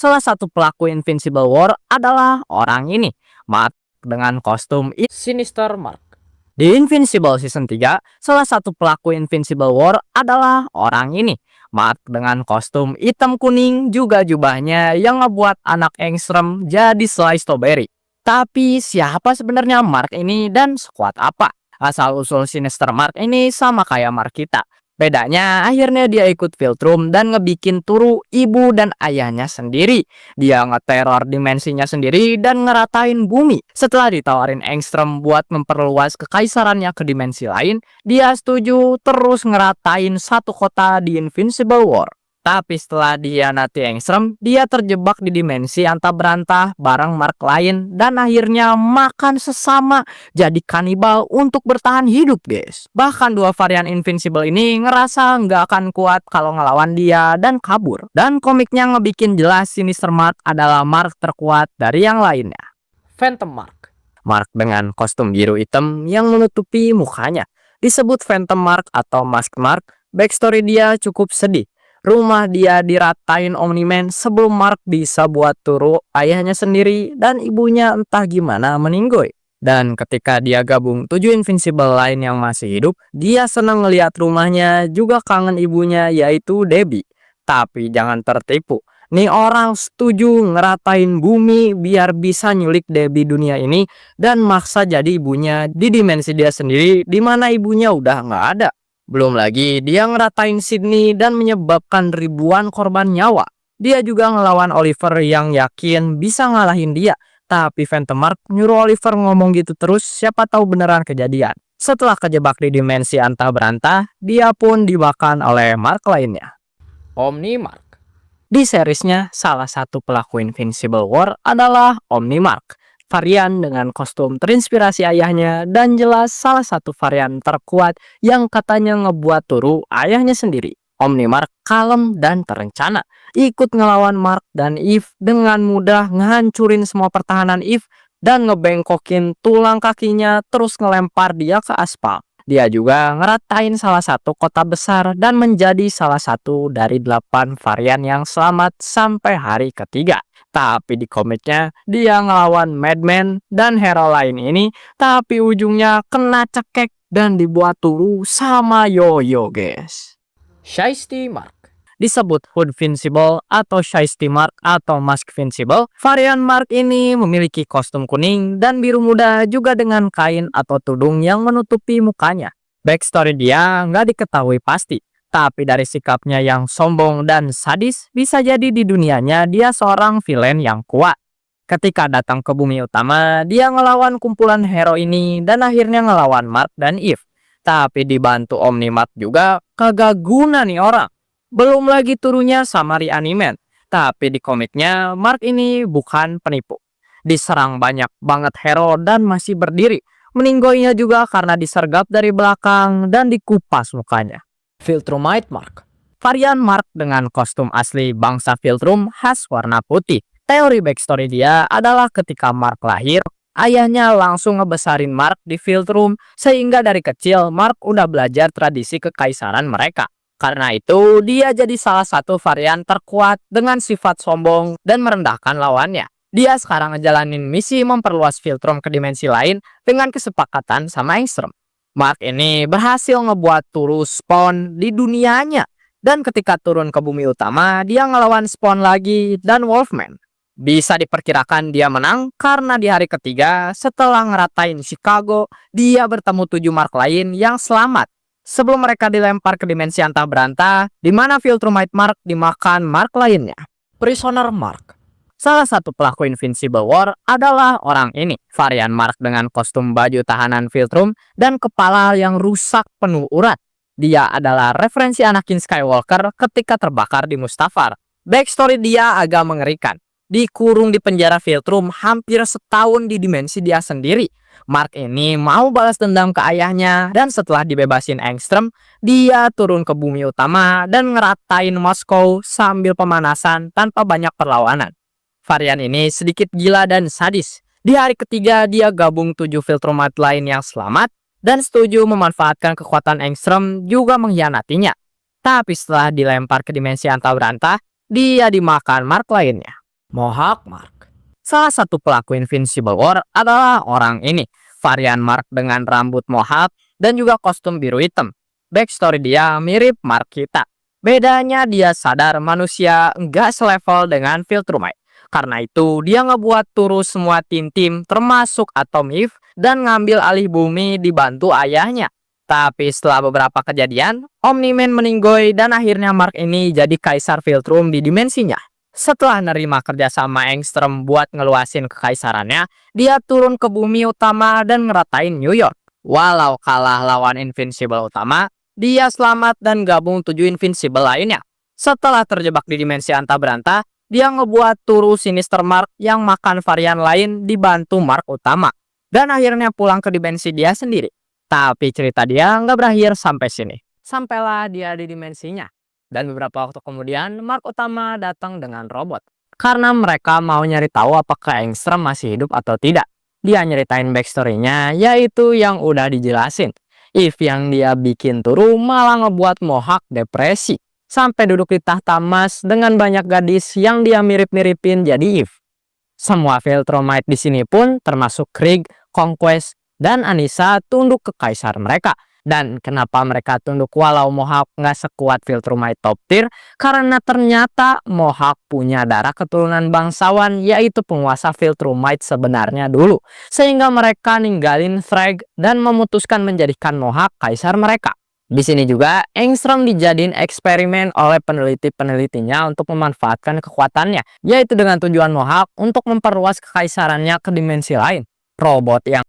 salah satu pelaku Invincible War adalah orang ini, Mark dengan kostum Sinister Mark. Di Invincible Season 3, salah satu pelaku Invincible War adalah orang ini, Mark dengan kostum hitam kuning juga jubahnya yang ngebuat anak Angstrom jadi selai strawberry. Tapi siapa sebenarnya Mark ini dan sekuat apa? Asal-usul Sinister Mark ini sama kayak Mark kita. Bedanya akhirnya dia ikut Viltrum dan ngebikin Turu, ibu dan ayahnya sendiri. Dia ngeteror dimensinya sendiri dan ngeratain bumi. Setelah ditawarin Angstrom buat memperluas kekaisarannya ke dimensi lain, dia setuju terus ngeratain satu kota di Invincible War. Tapi setelah dihianati Angstrom, dia terjebak di dimensi Antaberantah bareng Mark lain dan akhirnya makan sesama jadi kanibal untuk bertahan hidup, guys. Bahkan dua varian Invincible ini ngerasa nggak akan kuat kalau ngelawan dia dan kabur. Dan komiknya ngebikin jelas Sinister Mark adalah Mark terkuat dari yang lainnya. Phantom Mark. Mark dengan kostum biru hitam yang menutupi mukanya disebut Phantom Mark atau Mask Mark. Backstory dia cukup sedih. Rumah dia diratain Omni-Man sebelum Mark bisa buat Turu ayahnya sendiri dan ibunya entah gimana meninggoy. Dan ketika dia gabung 7 Invincible lain yang masih hidup, dia senang ngeliat rumahnya juga kangen ibunya yaitu Debbie. Tapi jangan tertipu, nih orang setuju ngeratain bumi biar bisa nyulik Debbie dunia ini dan maksa jadi ibunya di dimensi dia sendiri di mana ibunya udah nggak ada. Belum lagi dia ngeratain Sydney dan menyebabkan ribuan korban nyawa. Dia juga ngelawan Oliver yang yakin bisa ngalahin dia. Tapi Phantom Mark nyuruh Oliver ngomong gitu terus, siapa tahu beneran kejadian. Setelah kejebak di dimensi Antaberantah, dia pun dimakan oleh Mark lainnya. Omni Mark. Di seriesnya, salah satu pelaku Invincible War adalah Omni Mark. Varian dengan kostum terinspirasi ayahnya dan jelas salah satu varian terkuat yang katanya ngebuat Turu ayahnya sendiri. Omni Mark kalem dan terencana, ikut ngelawan Mark dan Eve dengan mudah ngehancurin semua pertahanan Eve dan ngebengkokin tulang kakinya terus ngelempar dia ke aspal. Dia juga ngeratain salah satu kota besar dan menjadi salah satu dari 8 varian yang selamat sampai hari ketiga. Tapi di komiknya dia ngelawan Madman dan hero lain ini, tapi ujungnya kena cekek dan dibuat Turu sama Yoyo, guys. Shiesty Mark. Disebut Hood Vincible atau Shiesty Mark atau Mask Vincible, varian Mark ini memiliki kostum kuning dan biru muda juga dengan kain atau tudung yang menutupi mukanya. Backstory dia nggak diketahui pasti. Tapi dari sikapnya yang sombong dan sadis, bisa jadi di dunianya dia seorang villain yang kuat. Ketika datang ke bumi utama, dia ngelawan kumpulan hero ini dan akhirnya ngelawan Mark dan Eve. Tapi dibantu Omni-Mark juga, kagak guna nih orang. Belum lagi Turunya sama Reaniman. Tapi di komiknya, Mark ini bukan penipu. Diserang banyak banget hero dan masih berdiri. Meninggoynya juga karena disergap dari belakang dan dikupas mukanya. Viltrumite Mark. Varian Mark dengan kostum asli bangsa Viltrum khas warna putih. Teori backstory dia adalah ketika Mark lahir, ayahnya langsung ngebesarin Mark di Viltrum sehingga dari kecil Mark udah belajar tradisi kekaisaran mereka. Karena itu dia jadi salah satu varian terkuat dengan sifat sombong dan merendahkan lawannya. Dia sekarang ngejalanin misi memperluas Viltrum ke dimensi lain dengan kesepakatan sama Angstrom. Mark ini berhasil ngebuat Turu spawn di dunianya. Dan ketika turun ke bumi utama, dia ngelawan Spawn lagi dan Wolfman. Bisa diperkirakan dia menang karena di hari ketiga setelah ngeratain Chicago, dia bertemu 7 Mark lain yang selamat. Sebelum mereka dilempar ke dimensi Antaberantah, di mana Viltrumite Mark dimakan Mark lainnya. Prisoner Mark. Salah satu pelaku Invincible War adalah orang ini, varian Mark dengan kostum baju tahanan Viltrum dan kepala yang rusak penuh urat. Dia adalah referensi Anakin Skywalker ketika terbakar di Mustafar. Backstory dia agak mengerikan. Dikurung di penjara Viltrum hampir setahun di dimensi dia sendiri. Mark ini mau balas dendam ke ayahnya dan setelah dibebasin Angstrom, dia turun ke bumi utama dan ngeratain Moskow sambil pemanasan tanpa banyak perlawanan. Varian ini sedikit gila dan sadis. Di hari ketiga dia gabung 7 Viltrumite lain yang selamat dan setuju memanfaatkan kekuatan Angstrom juga mengkhianatinya. Tapi setelah dilempar ke dimensi Antaberantah, dia dimakan Mark lainnya. Mohawk Mark. Salah satu pelaku Invincible War adalah orang ini, varian Mark dengan rambut mohawk dan juga kostum biru hitam. Backstory dia mirip Mark kita. Bedanya dia sadar manusia nggak selevel dengan Viltrumite. Karena itu dia ngebuat turun semua tim-tim termasuk Atom Eve dan ngambil alih bumi dibantu ayahnya. Tapi setelah beberapa kejadian, Omni-Man meninggoy dan akhirnya Mark ini jadi kaisar Viltrum di dimensinya. Setelah nerima kerjasama Engstrom buat ngeluasin kekaisarannya, dia turun ke bumi utama dan ngeratain New York. Walau kalah lawan Invincible utama, dia selamat dan gabung 7 Invincible lainnya. Setelah terjebak di dimensi Anta Beranta, dia ngebuat turu Sinister Mark yang makan varian lain dibantu Mark utama. Dan akhirnya pulang ke dimensi dia sendiri. Tapi cerita dia nggak berakhir sampai sini. Sampailah dia di dimensinya. Dan beberapa waktu kemudian, Mark utama datang dengan robot. Karena mereka mau nyari tahu apakah Engstrom masih hidup atau tidak. Dia nyeritain backstory-nya, yaitu yang udah dijelasin. Eve yang dia bikin turu malah ngebuat Mohawk depresi. Sampai duduk di tahta emas dengan banyak gadis yang dia mirip-miripin jadi Eve. Semua Viltrumite di sini pun, termasuk Krieg, Conquest, dan Anissa tunduk ke kaisar mereka. Dan kenapa mereka tunduk walau Mohawk nggak sekuat Viltrumite top tier? Karena ternyata Mohawk punya darah keturunan bangsawan, yaitu penguasa Viltrumite sebenarnya dulu. Sehingga mereka ninggalin Thrag dan memutuskan menjadikan Mohawk kaisar mereka. Di sini juga Engstrom dijadiin eksperimen oleh peneliti-penelitinya untuk memanfaatkan kekuatannya, yaitu dengan tujuan Mohawk untuk memperluas kekaisarannya ke dimensi lain. Robot yang